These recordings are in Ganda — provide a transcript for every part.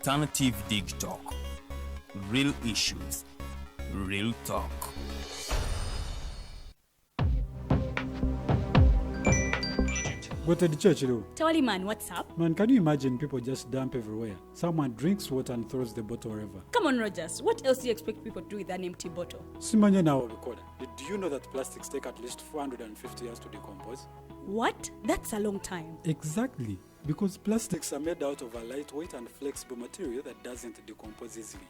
Alternative Dig Talk. Real issues, real talk. Go to the church, though. Tawali man, what's up? Man, can you imagine people just dump everywhere? Someone drinks water and throws the bottle wherever. Come on, Rogers. What else do you expect people to do with an empty bottle? Simanya now, recorder. Do you know that plastics take at least 450 years to decompose? What? That's a long time. Exactly. Because plastics are made out of a lightweight and flexible material that doesn't decompose easily.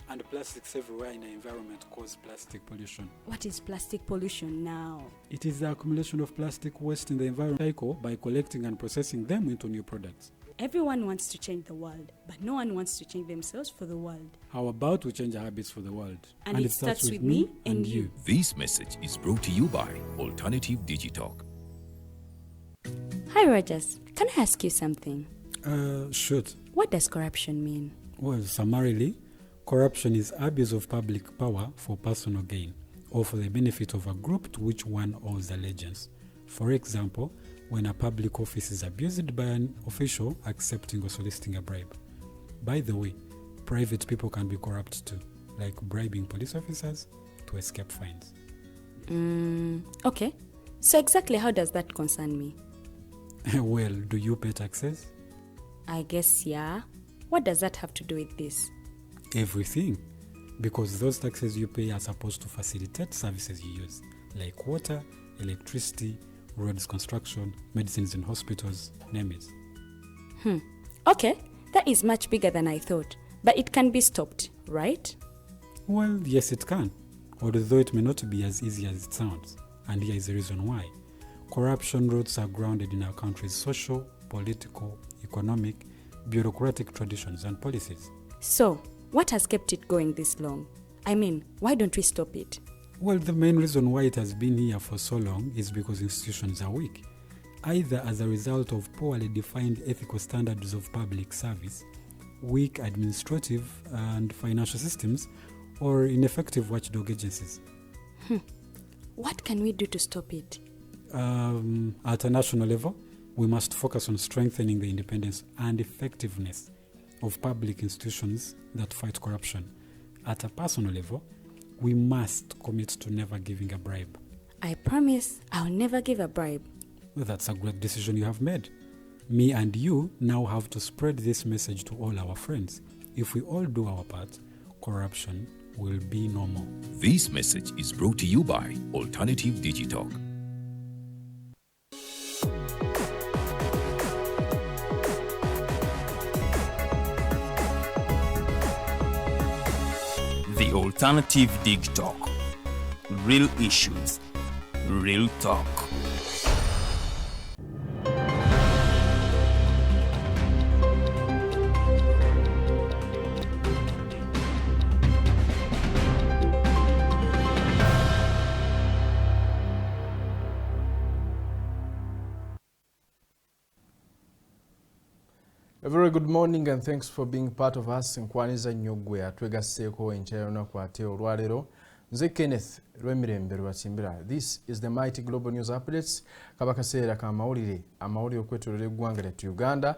And plastics everywhere in the environment cause plastic pollution. What is plastic pollution now? It is the accumulation of plastic waste in the environment cycle by collecting and processing them into new products. Everyone wants to change the world, but no one wants to change themselves for the world. How about we change our habits for the world? And it starts with me and you. This message is brought to you by Alternative Digitalk. Hi, Rogers. Can I ask you something? Shoot. What does corruption mean? Well, summarily, corruption is abuse of public power for personal gain or for the benefit of a group to which one owes allegiance. For example, when a public office is abused by an official accepting or soliciting a bribe. By the way, private people can be corrupt too, like bribing police officers to escape fines. Okay. So exactly how does that concern me? Well, do you pay taxes? I guess, yeah. What does that have to do with this? Everything. Because those taxes you pay are supposed to facilitate services you use, like water, electricity, roads construction, medicines in hospitals, name it. Okay, that is much bigger than I thought. But it can be stopped, right? Well, yes it can, although it may not be as easy as it sounds. And here is the reason why. Corruption roots are grounded in our country's social, political, economic, bureaucratic traditions and policies. So, what has kept it going this long? I mean, why don't we stop it? Well, the main reason why it has been here for so long is because institutions are weak, either as a result of poorly defined ethical standards of public service, weak administrative and financial systems, or ineffective watchdog agencies. What can we do to stop it? At a national level, we must focus on strengthening the independence and effectiveness of public institutions that fight corruption. At a personal level, we must commit to never giving a bribe. I promise I'll never give a bribe. Well, that's a great decision you have made. Me and you now have to spread this message to all our friends. If we all do our part, corruption will be normal. This message is brought to you by Alternative Digitalk. The Alternative Dig Talk. Real issues, real talk. A very good morning and thanks for being part of us. Nkwaniza Nyogwe atwegaseeko enkyayona kwate olwalero. Nze Kenneth Rwemirembe Rwatimbira. This is the Mighty Global News Updates. Kabakaseera ka amawulire okwetoolera eggwanga lyattu Uganda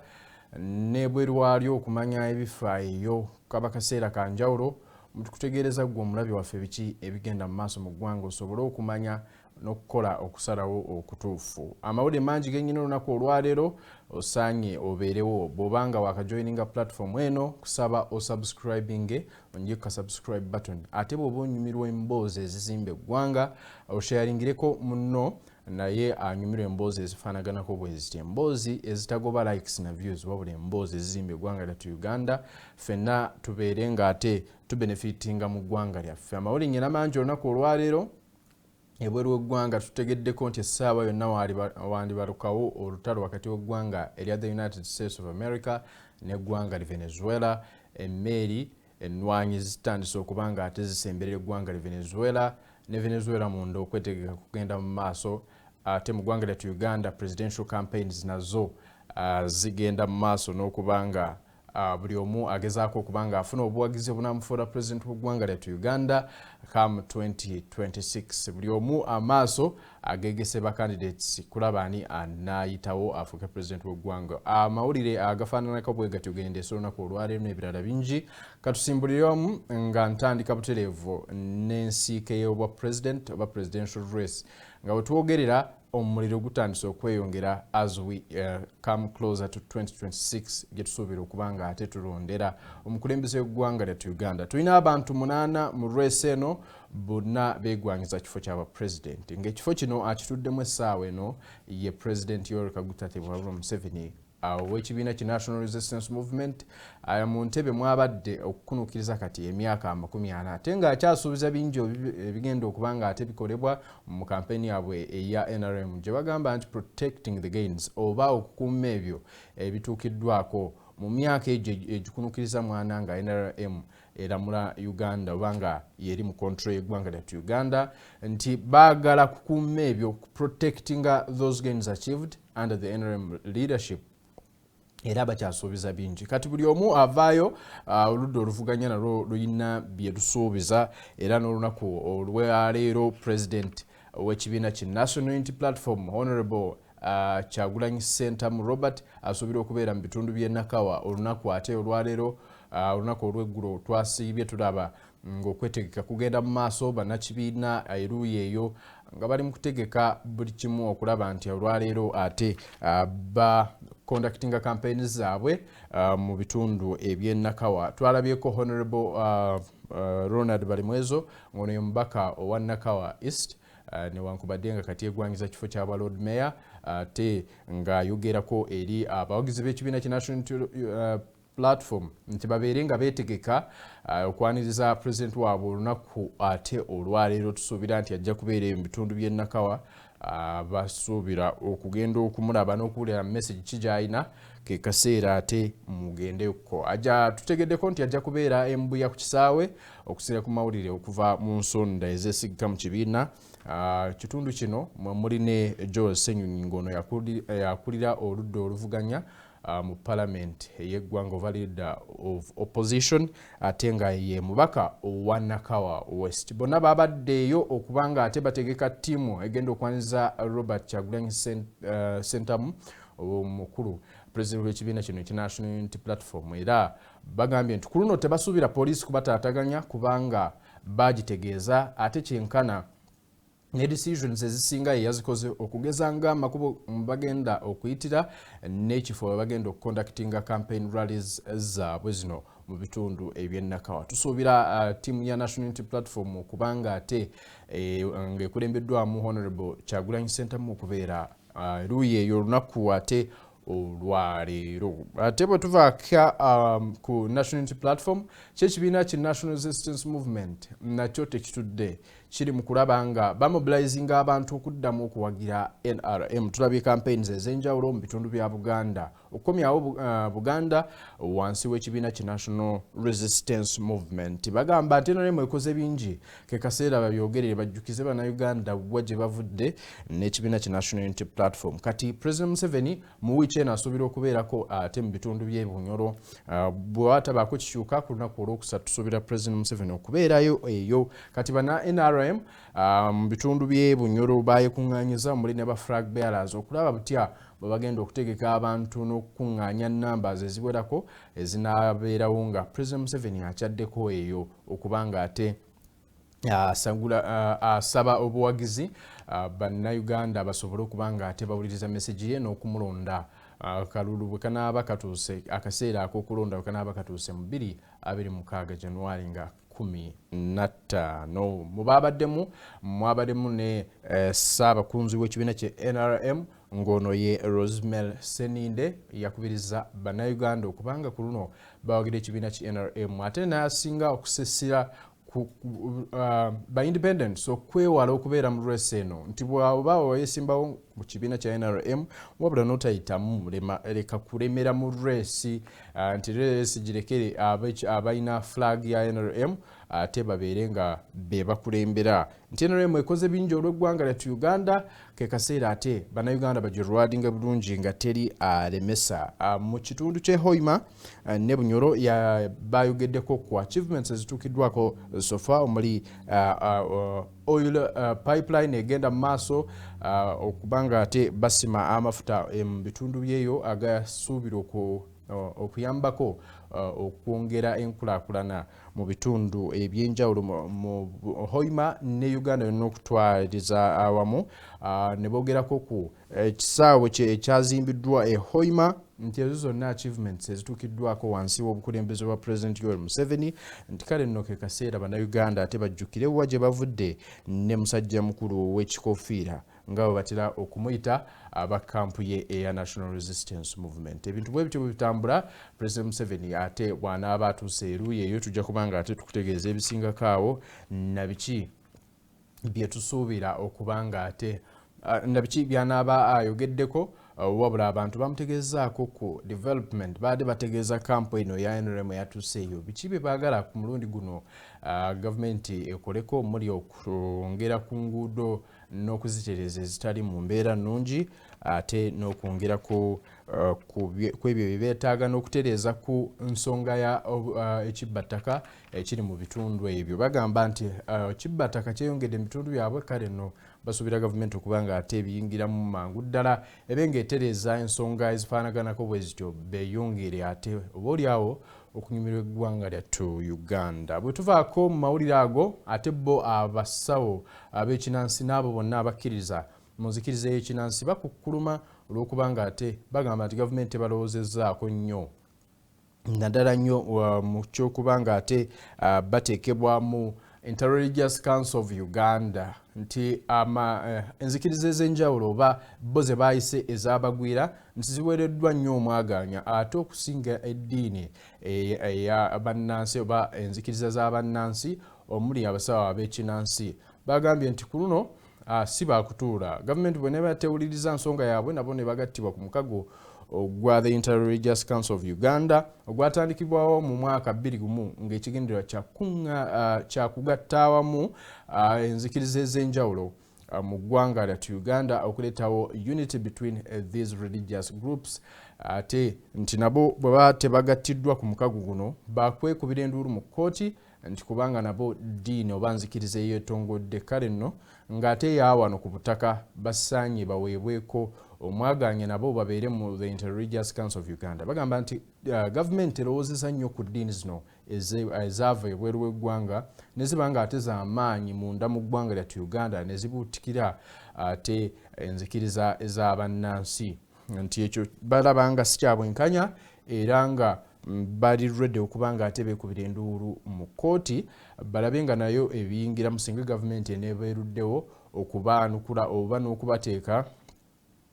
n'ebweru waalyo okumanya ebifaayo kabakaseera ka njawulo mutukutegeereza gwe omulabi waffe biki ebigenda mu maaso mu ggwanga osobole okumanya n'okukola okusalawo okutuufu. Amawulire mangi gennyina olunaku olwaleero osaanye obeerewo bw'obanga wakajoyininga platform eno kusaba osubscribinge onjeka subscribe button ate bw'oba onyumirwa emboozi ezizimba eggwanga osharingireko munno naye anyumirwa emboozi ezifaanaganako bwe ziti emboozi ezitagoba likes na views wabula emboozi ezizimba eggwanga lyattu Uganda ffenna tubeere ng'ate tubenefitinga mu ggwanga lyaffe. Amawulire nnyina mangi olunaku olwaleero ebweru w'eggwanga tutegeddeko nti essaawa yonna wandibalukawo olutalo wakati w'eggwanga erya the United States of America n'eggwanga li Venezuela. Emmeeri ennwanyi zitandise okuba nga ate zisemberera eggwanga li Venezuela ne Venezuela munda okwetegeka kugenda mu maaso. Ate mu ggwanga lyattu Uganda presidential campaigns nazo zigenda mu maaso n'okuba nga buli omu agezaako okubanga afuna obuwagizi obunamufuula president w'eggwanga lyattu Uganda come 2026. Buli omu amaaso agegese ba candidates kulaba ani anaayitawo afuuke president w'eggwanga. Amawulire agafaananako bwe gati ogendeesa olunaku olwaleero n'ebirala bingi. Katusimbuliramu nga ntandika butereevu n'ensiike y'obwa president oba presidential race nga bwe twogerera omuliro gutandise okweyongera as we come closer to 2026 gye tusuubira okuba nga ate tulondera omukulembeze w'eggwanga lyattu Uganda. Tulina abantu 8 mu race eno bonna beegwanyiza kifo ky'aba president ng'ekifo kino akituddemu essaawa eno ye president Yoweri Kaguta Museveni w'ekibiina ki National Resistance Movement mu ntebe mwabadde okukunuukiriza kati emyaka 40 ate ng'akyasuubiza bingi ebigenda okuba nga ate bikolebwa mu kampeni yaabwe eya NRM gye bagamba nti protecting the gains oba okukuuma ebyo ebituukiddwako mu myaka egyo egikunuukiriza mwana nga NRM eramula Uganda oba nga yeri mu control y'eggwanga lyattu Uganda nti baagala kukuuma ebyo protecting those gains achieved under the NRM leadership era bakyasuubiza bingi. Kati buli omu avaayo oludda oluvuganya nalwo luyina bye lusuubiza era n'olunaku olwaleero president w'ekibiina ki National Unity Platform Honorable Kyagulanyi Ssentamu Robert asuubira okubeera mu bitundu by'e Nakawa olunaku ate olwaleero olunaku olw'eggulo twasiibye tulaba ng'okwetegeka kugenda mu maaso bannakibiina eruuyi eyo nga bali mu kutegeka buli kimu okulaba nti olwaleero ate ba conducting campaign zaabwe mu bitundu eby'e Nakawa. Twalabyeko Honorable Ronald Balimwezo ngono ye mubaka owa Nakawa East newankubadde nga kati egwanyiza kifo ky'aba Lord Mayor ate ng'ayogerako eri abawagizi b'ekibiina ki National Platform nti babeere nga beetegeka okwaniriza president waabwe olunaku ate olwaleero tusuubira nti ajja kubeera mu bitundu by'e Nakawa basuubira okugenda okumulaba n'okuwulira message ki gy'alina ke kaseera ate mugendeko. Tutegeddeko nti ajja kubeera embuya ku kisaawe okusinziira ku mawulire okuva mu nsonda ezeesigika mu kibiina. Kitundu kino muli ne Joel Ssenyonyi ngono yakulira oludda oluvuganya mu parliament y'eggwanga oba leader of opposition ate nga ye mubaka owa Nakawa West. Bonna babaddeeyo okuba nga ate bategeka ttiimu egenda okwaniriza Robert Kyagulanyi Ssentamu omukulu president w'ekibiina kino ekya National Unity Platform era bagambye nti ku luno tebasuubira poliisi kubataataganya kubanga bagitegeeza ate kyenkana ne decisions ezisinga yazikoze okugeza nga amakubo bagenda okuyitira n'ekifo bagenda okuconductinga campaign rallies zaabwe zino mu bitundu eby'e Nakawa. Tusuubira ttiimu ya National Unity Platform okubanga ate ng'ekulembeddwamu Honorable Kyagulanyi Ssentamu okubeera eruuyi eyo olunaku ate olwaleero. Ate bwe tuvaaka ku National Unity Platform ky'ekibiina ki National Resistance Movement nakyo tekitudde kiri mu kulaba nga bamobilizinga abantu okuddamu okuwagira NRM. Tulabye campaigns ez'enjawulo mu bitundu bya Buganda okukomyawo Buganda wansi w'ekibiina ki National Resistance Movement. Bagamba nti NRM ekoze bingi ke kaseera babyogerere bajjukize bannayuganda bwa gye bavudde n'ekibiina ki National Unity Platform. Kati President Museveni mu wiiki eno asuubira okubeerako ate mu bitundu by'e Bunyoro bwe watabaako kikyuka ku lunaku olwokusatu tusuubira President Museveni okubeerayo eyo. Kati bana NRM mu bitundu by'e Bunyoro baayekuŋŋaanyiza muli ne ba flag bearers okulaba butya bwe bagenda okutegeka abantu n'okukuŋŋaanya numbers eziwerako ezinaabeerawo nga President Museveni akyaddeko eyo okuba nga ate asaba obuwagizi bannayuganda basobole okuba nga ate bawuliriza message ye n'okumulonda Kalulu bwe kanaaba katuuse akaseera ak'okulonda bwe kanaaba katuuse mu 2026 January nga 15. Mwabaddemu ne Ssaabakunzi w'ekibiina kye NRM ng'ono ye Rosemel Seninde yakubiriza bannayuganda okubanga ku luno bawagira ekibiina ki NRM ate n'asinga okusesera ba independents okwewala okubeera mu race eno nti bw'oba weesimbawo mu kibiina kya NRM wabula n'otayitamu leka kulemera mu race nti race girekere abalina flag ya NRM ate babeere nga be bakulembera. NRM ekoze bingi olw'eggwanga lyattu Uganda, ke kaseera ate bannayuganda bagirwadinga bulungi nga teri alemesa. Mu kitundu ky'e Hoima ne Bunyoro bayogeddeko ku achievements ezituukiddwako sofa omuli oil pipeline egenda mu maaso okubanga ate basima amafuta mu bitundu byeyo agasuubirwa okuyambako okwongera enkulaakulana mu bitundu ebyenjawulo mu Hoima ne Uganda yonna okutwaliza awamu. Ne boogerako ku ekisaawe ekyazimbiddwa e Hoima nti ezo zonna achievements ezituukiddwako wansi w'obukulembeze bwa President Yoweri Museveni, nti kale nno ke kaseera bannayuganda ate bajjukire wa gye bavudde ne musajja mukulu w'ekikoofiira nga bwe batera okumuyita abakampu ye eya National Resistance Movement. Ebintu bwe bityo bwe bitambula, President Museveni ate bw'anaaba atuuse eruuyi eyo tujja kubanga ate tukutegeeza ebisingako awo na biki bye tusuubira okubanga ate na biki by'anaaba ayogeddeko. Wabula abantu bamutegezaako ku development baade bategeeza kampu eno ya NRM yatuuseeyo biki bye baagala ku mulundi guno gavumenti ekoleko omuli okwongera ku nguudo n'okuzitereeza ezitali mu mbeera nnungi ate n'okwongera ku ebyo bye beetaaga n'okutereeza ku nsonga ya ekibbattaka ekiri mu bitundu ebyo. Bagamba nti ekibbattaka kyeyongedde mu bitundu byabwe, kale nno basuubira gavumenti okubanga ate ebiyingiramu mangu ddala ebe ng'etereeza ensonga ezifaanaganako bwe zityo beeyongere ate oboolyawo okunyumirwa eggwanga lyattu Uganda. Bwe tuvaako mu mawulire ago, ate bo abasawo ab'ekinansi n'abo bonna abakkiriza mu nzikiriza y'ekinansi bakukkuluma olw'okubanga ate bagamba nti gavumenti ebalowoozezaako nnyo naddala nnyo mu ky'okubanga ate bateekebwa mu Interreligious Council of Uganda, nti enzikiriza ez'enjawulo oba bo ze baayise ez'abagwira nti ziweereddwa nnyo omwagaanya ate okusinga eddiini ey'abannansi oba enzikiriza z'abannansi omuli abasawo ab'ekinansi. Bagambye nti ku luno si baakutuula. Gavumenti bwe neeba tewuliriza nsonga yaabwe nabo ne bagattibwa ku mukago ogwa the Interreligious Council of Uganda ogwatandikibwawo mu mwaka 2001 ng'ekigendererwa kya kugatta awamu enzikiriza ez'enjawulo mu ggwanga lyattu Uganda okuleetawo unity between these religious groups. Ate nti nabo bwe baba tebagattiddwa ku mukago guno bakwekubira enduulu mu kkooti nti kubanga nabo ddiini oba nzikiriza eyeetongodde, kale nno ng'ate yaawano ku butaka basaanye baweebweko omwagaanye nabo babeere mu the Interreligious Council of Uganda. Bagamba nti gavumenti erowoozeza nnyo ku ddiini zino ezaava ebweru w'eggwanga ne ziba nga ate z'amaanyi munda mu ggwanga lyattu Uganda ne zibuutikira ate enzikiriza ez'abannansi, nti ekyo balaba nga si kya bwenkanya era nga bali ready okubanga ate beekubira enduulu mu kkooti balabe nga nayo ebiyingira mu singa gavumenti eneebeeruddewo okubaanukula oba n'okubateeka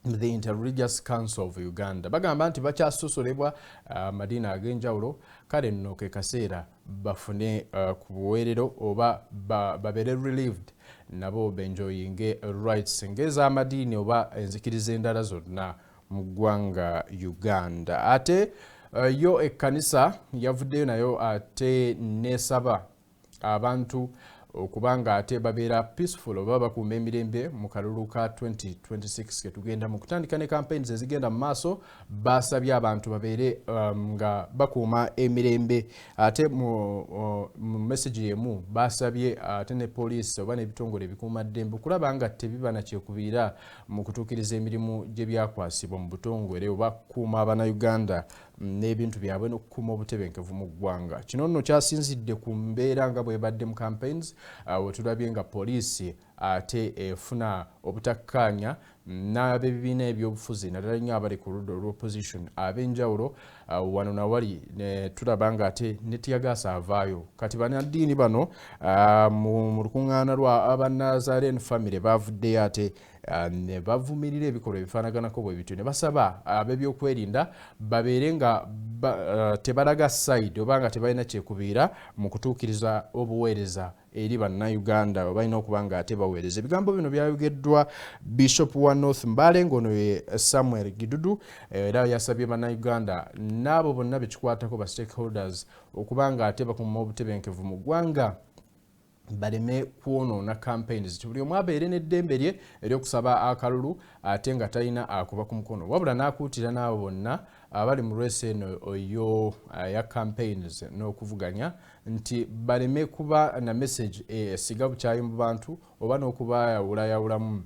the Interreligious Council of Uganda. Bagamba nti bakyasosolebwa amadiini ag'enjawulo, kale nno ke kaseera bafune ku buweerero oba babeere relieved nabo benjoyinge rights ng'ez'amadiini oba enzikiriza endala zonna mu ggwanga Uganda. Ate yo ekkanisa yavuddeyo nayo ate neesaba abantu okubanga ate babeera peaceful oba bakuuma emirembe mu kalulu ka 2026 ke tugenda mu kutandika ne campaigns ezigenda mu maaso. Basabye abantu babeere nga bakuuma emirembe ate mu message yemu basabye ate ne poliisi oba n'ebitongole ebikuuma ddembe okulaba nga tebiba na kyekubiira mu kutuukiriza emirimu gye byakwasibwa mu butongole oba kukuuma Abannayuganda n'ebintu byabwe n'okukuuma obutebenkevu mu ggwanga. Kino nno kyasinzidde ku mbeera nga bwebadde mu campaigns we tulabye nga poliisi ate efuna obutakkaanya n'ab'ebibiina ebyobufuzi naddala nnyo abali ku ludda olw'opposition ab'enjawulo wano nawali tulaba nga ate ne tiyagaasa avaayo. Kati bannaddiini bano mu lukuŋŋaana lwa Abanazarene family bavuddeyo ate ne bavumirira ebikolwa ebifaanaganako bwe bityo ne basaba ab'ebyokwerinda babeere nga tebalaga side oba nga tebalina kyekubiira mu kutuukiriza obuweereza eri bannayuganda balina okuba nga ate baweereza. Ebigambo bino byayogeddwa Bishop wa North Mbale ng'ono ye Samuel Gidudu era yasabye bannayuganda n'abo bonna bekikwatako ba stakeholders okuba nga ate bakuuma obutebenkevu mu ggwanga baleme kwonoona campaigns buli omu abeere n'eddembe lye ery'okusaba akalulu ate nga talina akuba ku mukono wabula n'akuutira n'abo bonna abali mu lwesi eno oyo ya campaigns n'okuvuganya nti baleme kuba na message esiga bukyayi mu bantu oba n'okubayawulayawulamu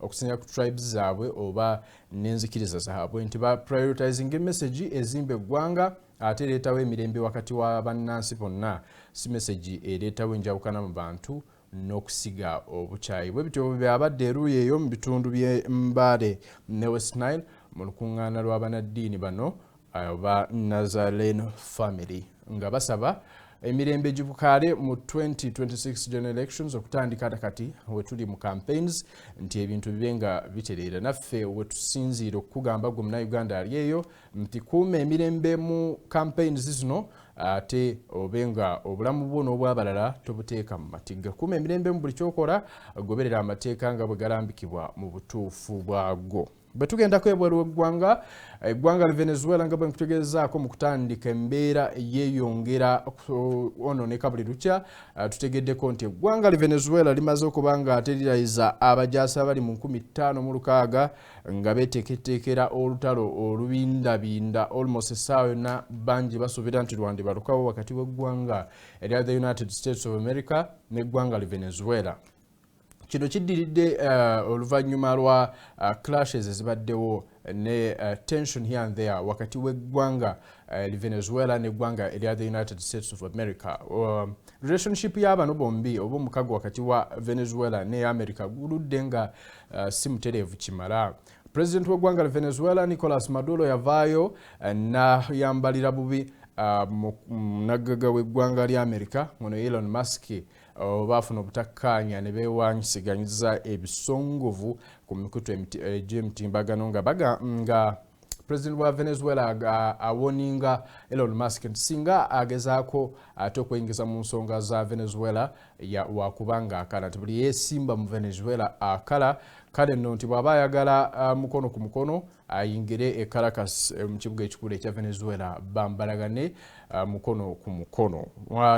okusinga ku tribes zaabwe oba n'enzikiriza zaabwe nti ba prioritizing message ezimba eggwanga ate ereetawo emirembe wakati wa bannansi bonna si message ereetawo enjawukana mu bantu n'okusiga obukyayi bwe bityo byabadde eruuyi eyo mu bitundu by'e Mbale ne West Nile mu lukuŋŋaana lw'abanaddiini bano oba Nazarene family nga basaba emirembe gibukaale mu 2026 general elections okutandika kati we tuli mu campaigns nti ebintu bibe nga bitereera naffe we tusinziira okugamba gwe munnayuganda ali eyo nti kuuma emirembe mu campaigns zino ate obe nga obulamu bwo n'obwabalala tobuteeka mu matigga kuuma emirembe mu buli kyokola goberera amateeka nga bwe galambikibwa mu butuufu bwago. Bwe tugendako ebweru w'eggwanga eggwanga li Venezuela nga bwe nkutegeezaako mu kutandika embeera yeeyongera onooneka buli lukya tutegeddeko nti eggwanga li Venezuela limaze okuba nga ate lirayiza abajaasi abali mu 15,600 nga beeteeketeekera olutalo olubindabinda almost essaawa yonna bangi basuubira nti lwandibalukawo wakati w'eggwanga erya the United States of America n'eggwanga li Venezuela. Kino kiddiridde oluvannyuma lwa clashes ezibaddewo ne tension here and there wakati w'eggwanga li Venezuela n'eggwanga erya the United States of America. Relationship y'abano bombi oba omukago wakati wa Venezuela ne America guludde nga si mutereevu kimala. President w'eggwanga li Venezuela Nicolas Maduro yavaayo n'ayambalira bubi munnaggaga w'eggwanga lya America ono Elon Musk baafuna obutakkaanya ne beewanyisiganyiriza ebisongovu ku mikutu egy'emitimbagano nga President wa Venezuela awoninga Elon Musk nti singa agezaako ate okweyingiza mu nsonga za Venezuela wakubanga akala nti buli yeesimba mu Venezuela akala kale nno nti bw'aba ayagala mukono ku mukono ayingire e Caracas mu kibuga ekikulu ekya Venezuela bambalagane mukono ku mukono.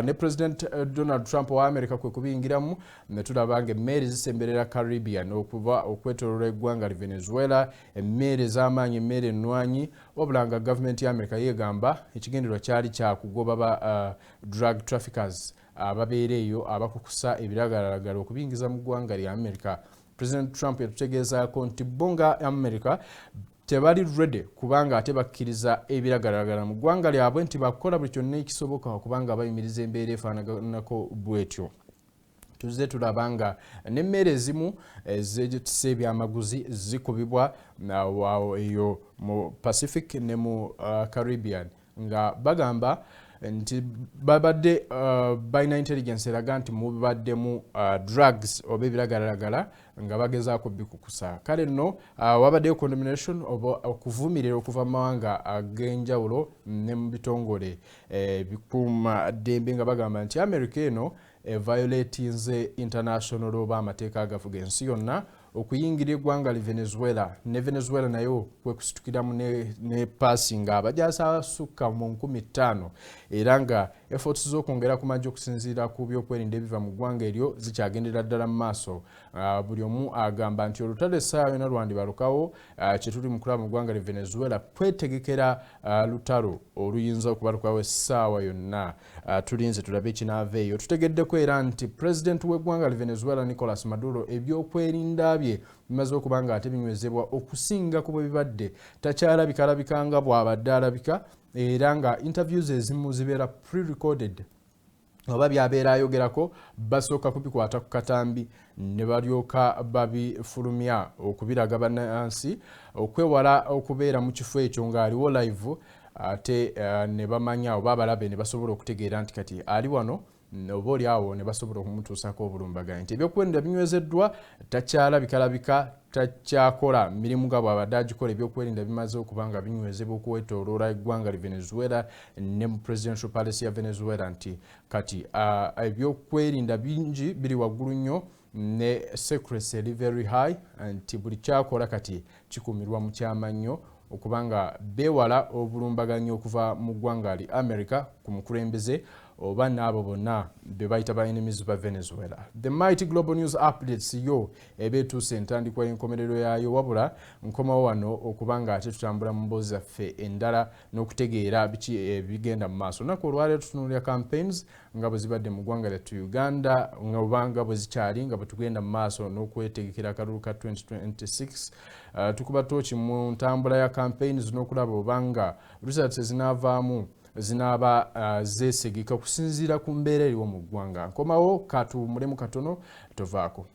Ne President Donald Trump wa America kwe kubiyingiramu ne tulaba nga emmere zisemberera Caribbean okuva okwetooloola eggwanga li Venezuela emmere ez'amaanyi emmere ennwanyi wabula nga gavumenti ya America yeegamba ekigendererwa kyali kyakugoba ba drug traffickers ababeera eyo abakukusa ebiragalalagala okubiyingiza mu ggwanga lya America. President Trump yatutegeezaako nti bonga America tebali ready kubanga ate bakkiriza ebiragalalagala mu ggwanga lyabwe nti bakola buli kyonna ekisoboka okubanga bayimiriza embeera efaanaganako bwetyo. Tuzze tulaba nga n'emmere ezimu ez'ekisa ebyamaguzi zikubibwa eyo mu Pacific ne mu Caribbean nga bagamba nti babadde balina intelligence eraga nti mubibaddemu drugs oba ebiragalalagala nga bagezaako bikukusa. Kale nno wabaddeyo condemnation oba okuvumirira okuva mu mawanga ag'enjawulo ne mu bitongole bikuuma ddembe nga bagamba nti America eno violatinze international oba amateeka agafuga ensi yonna okuyingira eggwanga li Venezuela ne Venezuela nayo kwe kusitukiramu ne passinga abajaasi abasukka mu 15,000 era nga efforts z'okwongera ku magye okusinziira ku byokwerinda ebiva mu ggwanga eryo zikyagendera ddala mu maaso. Buli omu agamba nti olutalo essaawa yonna lwandibalukawo kye tuli mu kulaba mu ggwanga li Venezuela kwetegekera lutalo oluyinza okubalukawo essaawa yonna. Tulinze tulabe ekinaava eyo. Tutegeddeko era nti President w'eggwanga li Venezuela Nicolas Maduro ebyokwerinda bye bimaze okuba nga ate binywezebwa okusinga ku bwe bibadde takyalabika nga bw'abadde alabika era nga interviews ezimu zibeera pre-recorded oba byabeera ayogerako basooka kubikwata ku katambi ne balyoka babifulumya okubiraga bannansi okwewala okubeera mu kifo ekyo ng'aliwo live ate ne bamanya oba abalabe ne basobola okutegeera nti kati ali wano obooli awo ne basobola okumutuusako obulumbaganyi nti ebyokwerinda binywezeddwa takyalabika takyakola mirimu nga bw'abadde agikola ebyokwerinda bimaze okuba nga binywezebwa okwetooloola eggwanga li Venezuela ne mu presidential palace ya Venezuela nti kati ebyokwerinda bingi biri waggulu nnyo ne secrecy eri very high nti buli kyakola kati kikumirwa mu kyama nnyo okubanga beewala obulumbaganyi okuva mu ggwanga li America ku mukulembeze oba n'abo bonna be bayita ba enemies ba Venezuela. The Mighty Global News Updates yo ebeetuuse entandikwa y'enkomerero yaayo wabula nkomawo wano okubanga ate tutambula mu mboozi zaffe endala n'okutegeera biki ebigenda mu maaso. Olunaku olwaleero tutunuulira campaigns nga bwe zibadde mu ggwanga lyattu Uganda nga bwe zikyali nga bwe tugenda mu maaso n'okwetegekera akalulu ka 2026. Tukuba tooki mu ntambula ya campaigns n'okulaba obanga results ezinaavaamu zinaaba zeesigika kusinziira ku mbeera eriwo mu ggwanga. Nkomawo katuwummulemu katono tovaako.